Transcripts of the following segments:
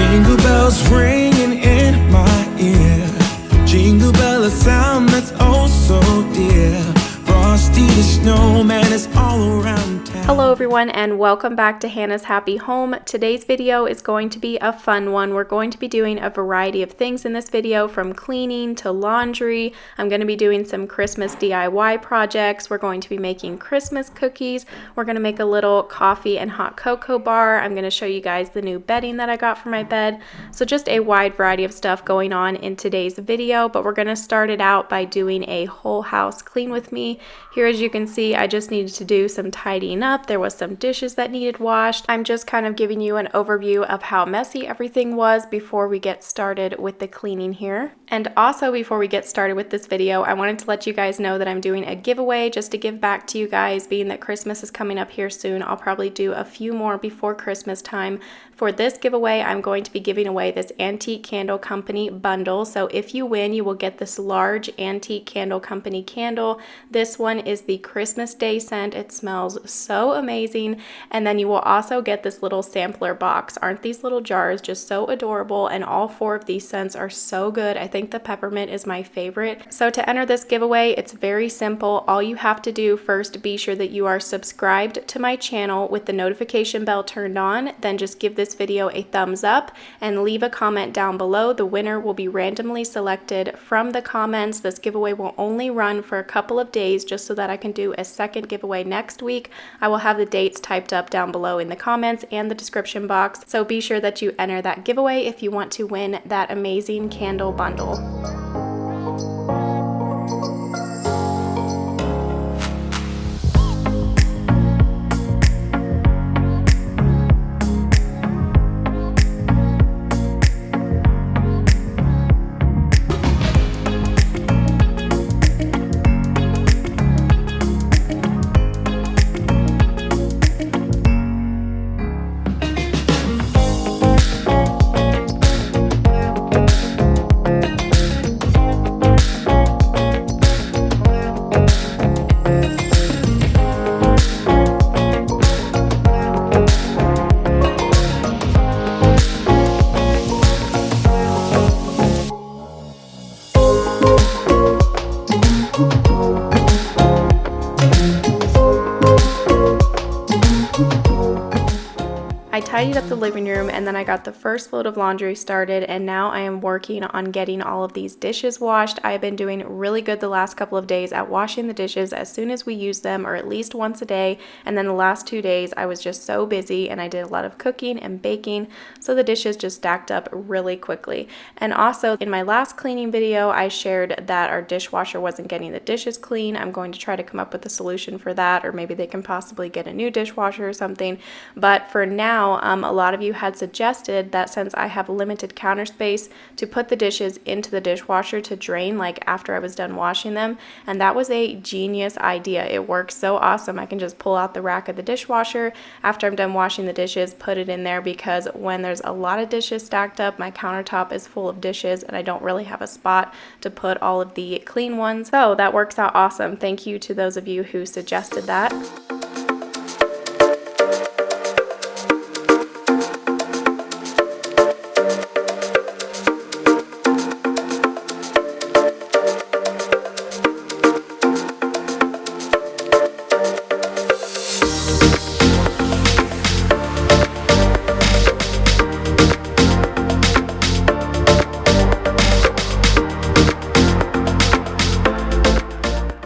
Jingle bells ringing in my ear. Jingle bell, a sound that's oh so dear. Frosty the snowman is all around town. Hello everyone and welcome back to Hannah's Happy Home. Today's video is going to be a fun one. We're going to be doing a variety of things in this video, from cleaning to laundry. I'm going to be doing some Christmas DIY projects. We're going to be making Christmas cookies. We're going to make a little coffee and hot cocoa bar. I'm going to show you guys the new bedding that I got for my bed. So just a wide variety of stuff going on in today's video, but we're going to start it out by doing a whole house clean with me. Here, as you can see, I just needed to do some tidying up. There was some dishes that needed washed. I'm just kind of giving you an overview of how messy everything was before we get started with the cleaning here. And also, before we get started with this video, I wanted to let you guys know that I'm doing a giveaway just to give back to you guys. Being that Christmas is coming up here soon, I'll probably do a few more before Christmas time. For this giveaway, I'm going to be giving away this Antique Candle Company bundle. So if you win, you will get this large Antique Candle Company candle. This one is the Christmas Day scent. It smells so amazing. And then you will also get this little sampler box. Aren't these little jars just so adorable? And all 4 of these scents are so good. I think the peppermint is my favorite. So to enter this giveaway, it's very simple. All you have to do first, be sure that you are subscribed to my channel with the notification bell turned on. Then just give this video a thumbs up and leave a comment down below. The winner will be randomly selected from the comments. This giveaway will only run for a couple of days just so that I can do a second giveaway next week. I will have the dates typed up down below in the comments and the description box. So be sure that you enter that giveaway if you want to win that amazing candle bundle. I tidied up the living room and then I got the first load of laundry started, and now I am working on getting all of these dishes washed. I have been doing really good the last couple of days at washing the dishes as soon as we use them, or at least once a day, and then the last 2 days I was just so busy and I did a lot of cooking and baking, so the dishes just stacked up really quickly. And also in my last cleaning video I shared that our dishwasher wasn't getting the dishes clean. I'm going to try to come up with a solution for that, or maybe they can possibly get a new dishwasher or something. But for now, a lot of you had suggested that since I have limited counter space, to put the dishes into the dishwasher to drain like after I was done washing them, and that was a genius idea. It works so awesome. I can just pull out the rack of the dishwasher after I'm done washing the dishes, put it in there, because when there's a lot of dishes stacked up, my countertop is full of dishes and I don't really have a spot to put all of the clean ones. So that works out awesome. Thank you to those of you who suggested that.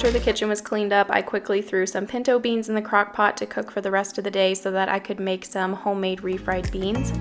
After the kitchen was cleaned up, I quickly threw some pinto beans in the crock pot to cook for the rest of the day so that I could make some homemade refried beans.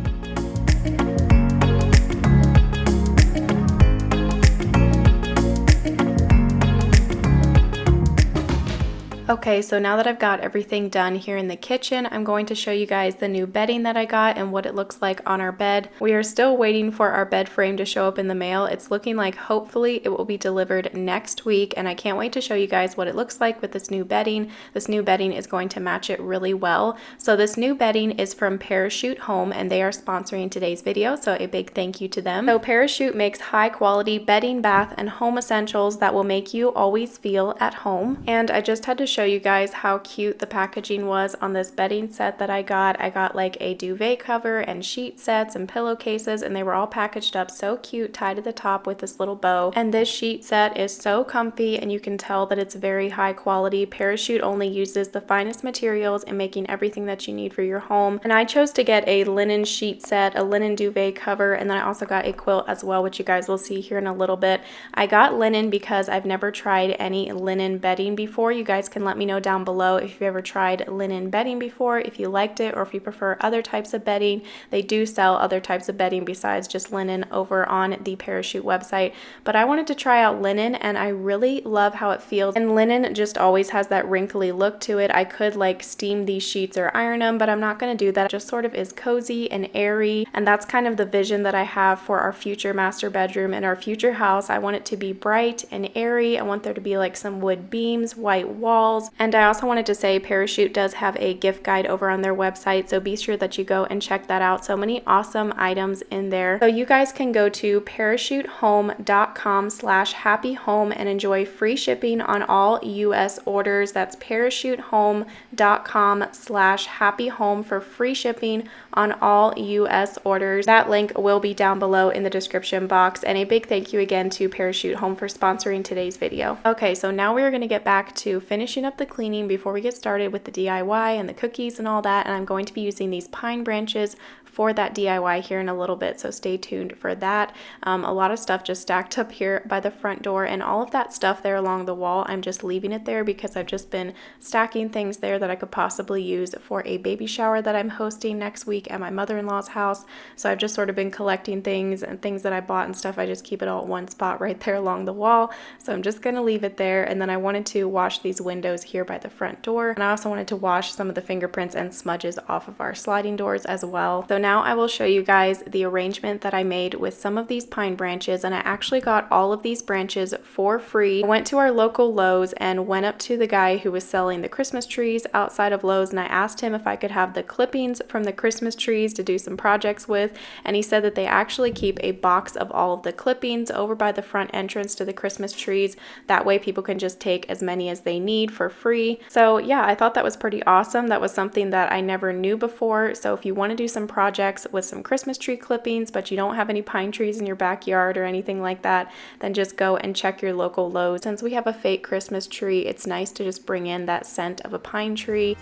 Okay, so now that I've got everything done here in the kitchen, I'm going to show you guys the new bedding that I got and what it looks like on our bed. We are still waiting for our bed frame to show up in the mail. It's looking like hopefully it will be delivered next week, and I can't wait to show you guys what it looks like with this new bedding. This new bedding is going to match it really well. So this new bedding is from Parachute Home, and they are sponsoring today's video, so a big thank you to them. So Parachute makes high quality bedding, bath, and home essentials that will make you always feel at home. And I just had to show show you guys how cute the packaging was on this bedding set that I got. I got like a duvet cover and sheet sets and pillowcases, and they were all packaged up so cute, tied to the top with this little bow. And this sheet set is so comfy, and you can tell that it's very high quality. Parachute only uses the finest materials in making everything that you need for your home. And I chose to get a linen sheet set, a linen duvet cover, and then I also got a quilt as well, which you guys will see here in a little bit. I got linen because I've never tried any linen bedding before. You guys can let me know down below if you've ever tried linen bedding before, if you liked it, or if you prefer other types of bedding. They do sell other types of bedding besides just linen over on the Parachute website, but I wanted to try out linen, and I really love how it feels. And linen just always has that wrinkly look to it. I could like steam these sheets or iron them, but I'm not going to do that. It just sort of is cozy and airy, and that's kind of the vision that I have for our future master bedroom and our future house. I want it to be bright and airy. I want there to be like some wood beams, white walls, and I also wanted to say Parachute does have a gift guide over on their website, so be sure that you go and check that out. So many awesome items in there. So you guys can go to parachutehome.com/happyhome and enjoy free shipping on all US orders. That's parachutehome.com/happyhome for free shipping on all US orders. That link will be down below in the description box. And a big thank you again to Parachute Home for sponsoring today's video. Okay, so now we're going to get back to finishing up the cleaning before we get started with the DIY and the cookies and all that. And I'm going to be using these pine branches for that DIY here in a little bit, so stay tuned for that. A lot of stuff just stacked up here by the front door, and all of that stuff there along the wall, I'm just leaving it there because I've just been stacking things there that I could possibly use for a baby shower that I'm hosting next week at my mother-in-law's house. So I've just sort of been collecting things and things that I bought and stuff. I just keep it all at one spot right there along the wall. So I'm just gonna leave it there. And then I wanted to wash these windows here by the front door, and I also wanted to wash some of the fingerprints and smudges off of our sliding doors as well. So now I will show you guys the arrangement that I made with some of these pine branches, and I actually got all of these branches for free. I went to our local Lowe's and went up to the guy who was selling the Christmas trees outside of Lowe's, and I asked him if I could have the clippings from the Christmas trees to do some projects with, and he said that they actually keep a box of all of the clippings over by the front entrance to the Christmas trees. That way people can just take as many as they need for free. So yeah, I thought that was pretty awesome. That was something that I never knew before. So if you want to do some projects with some Christmas tree clippings, but you don't have any pine trees in your backyard or anything like that, then just go and check your local Lowe's. Since we have a fake Christmas tree, it's nice to just bring in that scent of a pine tree.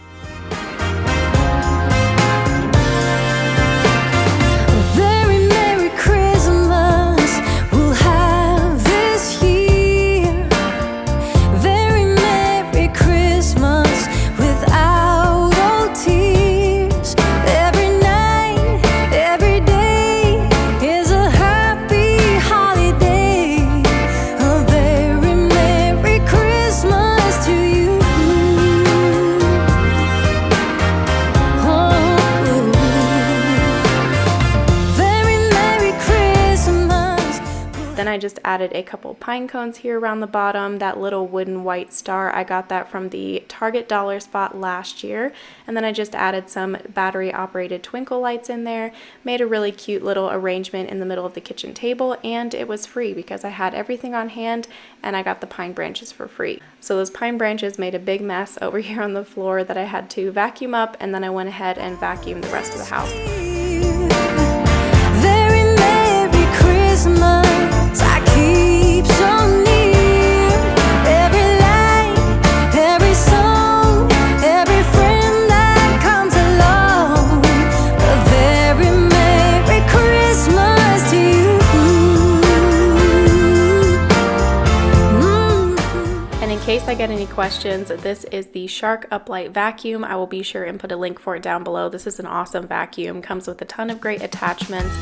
Very Merry Christmas we'll have this year. Very Merry Christmas without all tears. Every night, every day is a happy holiday. A very Merry Christmas to you. Then I just added a couple pine cones here around the bottom. That little wooden white star, I got that from the Target dollar spot last year. And then I just added some battery operated twinkle lights in there, made a really cute little arrangement in the middle of the kitchen table, and it was free because I had everything on hand and I got the pine branches for free. So those pine branches made a big mess over here on the floor that I had to vacuum up, and then I went ahead and vacuumed the rest of the house. Very Merry Christmas, I keep so near. Every light, every song, every friend that comes along. A very Merry Christmas to you. And in case I get any questions, this is the Shark Uplight Vacuum. I will be sure and put a link for it down below. This is an awesome vacuum, comes with a ton of great attachments.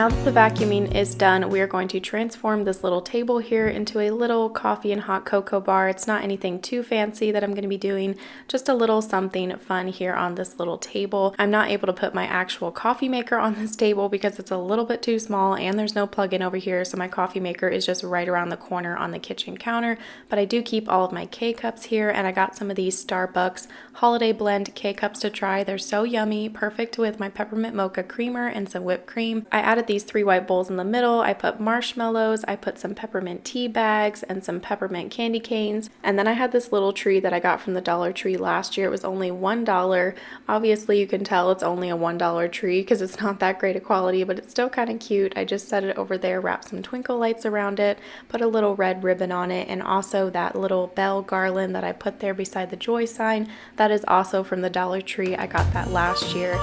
now that the vacuuming is done, we are going to transform this little table here into a little coffee and hot cocoa bar. It's not anything too fancy that I'm going to be doing, just a little something fun here on this little table. I'm not able to put my actual coffee maker on this table because it's a little bit too small and there's no plug-in over here, so my coffee maker is just right around the corner on the kitchen counter. But I do keep all of my K-cups here, and I got some of these Starbucks holiday blend K-cups to try. They're so yummy, perfect with my peppermint mocha creamer and some whipped cream. I added these 3 white bowls in the middle. I put marshmallows, I put some peppermint tea bags and some peppermint candy canes. And then I had this little tree that I got from the Dollar Tree last year. It was only $1. Obviously you can tell it's only a $1 tree because it's not that great a quality, but it's still kind of cute. I just set it over there, wrapped some twinkle lights around it, put a little red ribbon on it, and also that little bell garland that I put there beside the joy sign. That is also from the Dollar Tree. I got that last year.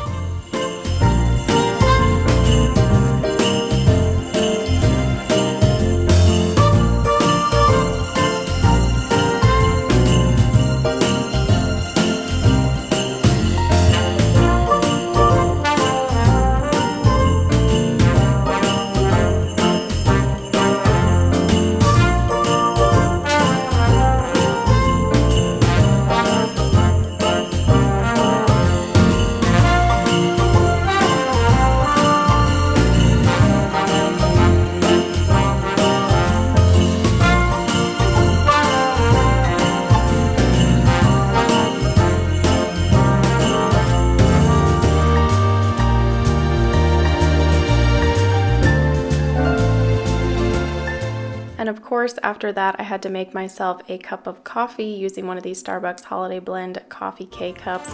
And of course, after that, I had to make myself a cup of coffee using one of these Starbucks Holiday Blend coffee K-cups.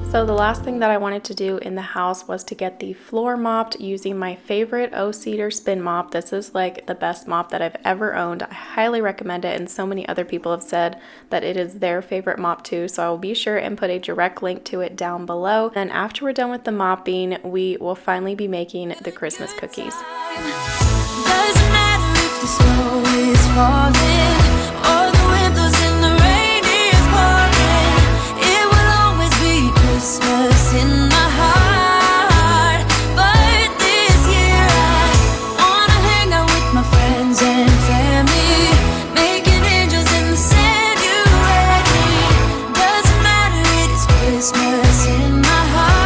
So the last thing that I wanted to do in the house was to get the floor mopped using my favorite O-Cedar spin mop. This is like the best mop that I've ever owned. I highly recommend it, and so many other people have said that it is their favorite mop too, so I will be sure and put a direct link to it down below. Then after we're done with the mopping, we will finally be making the Christmas cookies. Doesn't matter if the snow is falling or the wind blows and the rain is pouring. It will always be Christmas in my heart. But this year I wanna hang out with my friends and family, making angels in the sand. You and me. Doesn't matter, it is Christmas in my heart.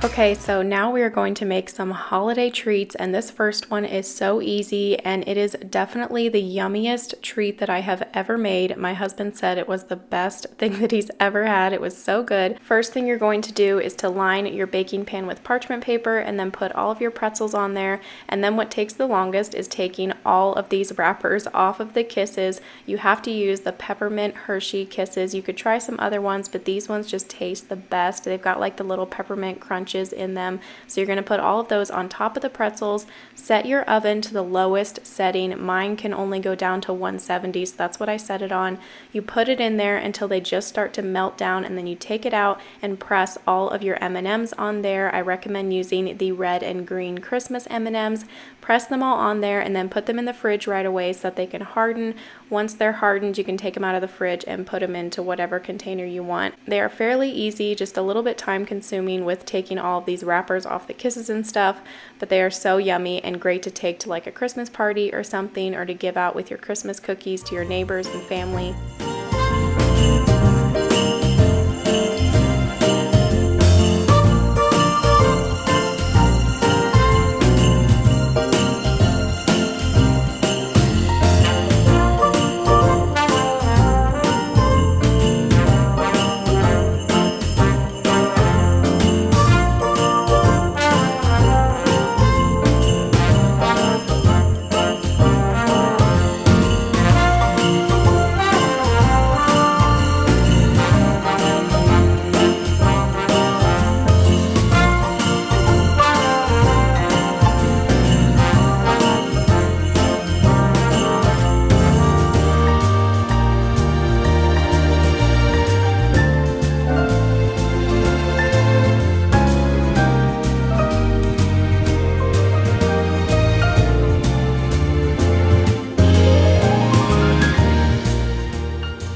Okay, so now we are going to make some holiday treats, and this first one is so easy, and it is definitely the yummiest treat that I have ever made. My husband said it was the best thing that he's ever had. It was so good. First thing you're going to do is to line your baking pan with parchment paper and then put all of your pretzels on there. And then what takes the longest is taking all of these wrappers off of the Kisses. You have to use the peppermint Hershey Kisses. You could try some other ones, but these ones just taste the best. They've got like the little peppermint crunches in them. So you're going to put all of those on top of the pretzels. Set your oven to the lowest setting. Mine can only go down to 170, so that's what I set it on. You put it in there until they just start to melt down, and then you take it out and press all of your M&Ms on there. I recommend using the red and green Christmas M&Ms. Press them all on there and then put them in the fridge right away so that they can harden. Once they're hardened, you can take them out of the fridge and put them into whatever container you want. They are fairly easy, just a little bit time consuming with taking all of these wrappers off the kisses and stuff, but they are so yummy and great to take to like a Christmas party or something, or to give out with your Christmas cookies to your neighbors and family.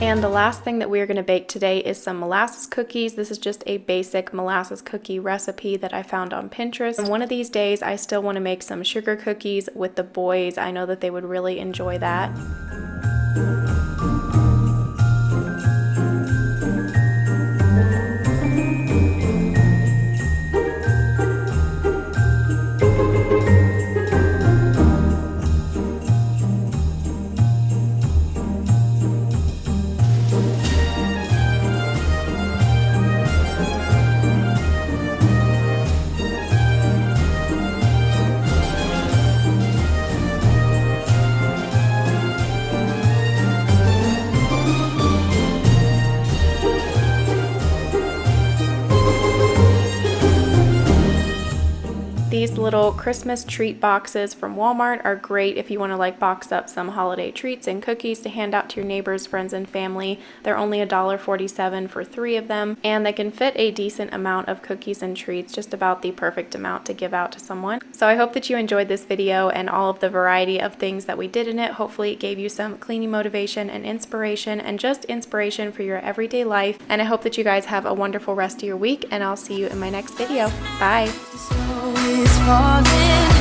And the last thing that we're going to bake today is some molasses cookies. This is just a basic molasses cookie recipe that I found on Pinterest. And one of these days, I still want to make some sugar cookies with the boys. I know that they would really enjoy that. These little Christmas treat boxes from Walmart are great if you want to like box up some holiday treats and cookies to hand out to your neighbors, friends, and family. They're only $1.47 for 3 of them, and they can fit a decent amount of cookies and treats, just about the perfect amount to give out to someone. So I hope that you enjoyed this video and all of the variety of things that we did in it. Hopefully it gave you some cleaning motivation and inspiration, and just inspiration for your everyday life. And I hope that you guys have a wonderful rest of your week, and I'll see you in my next video. Bye! Falling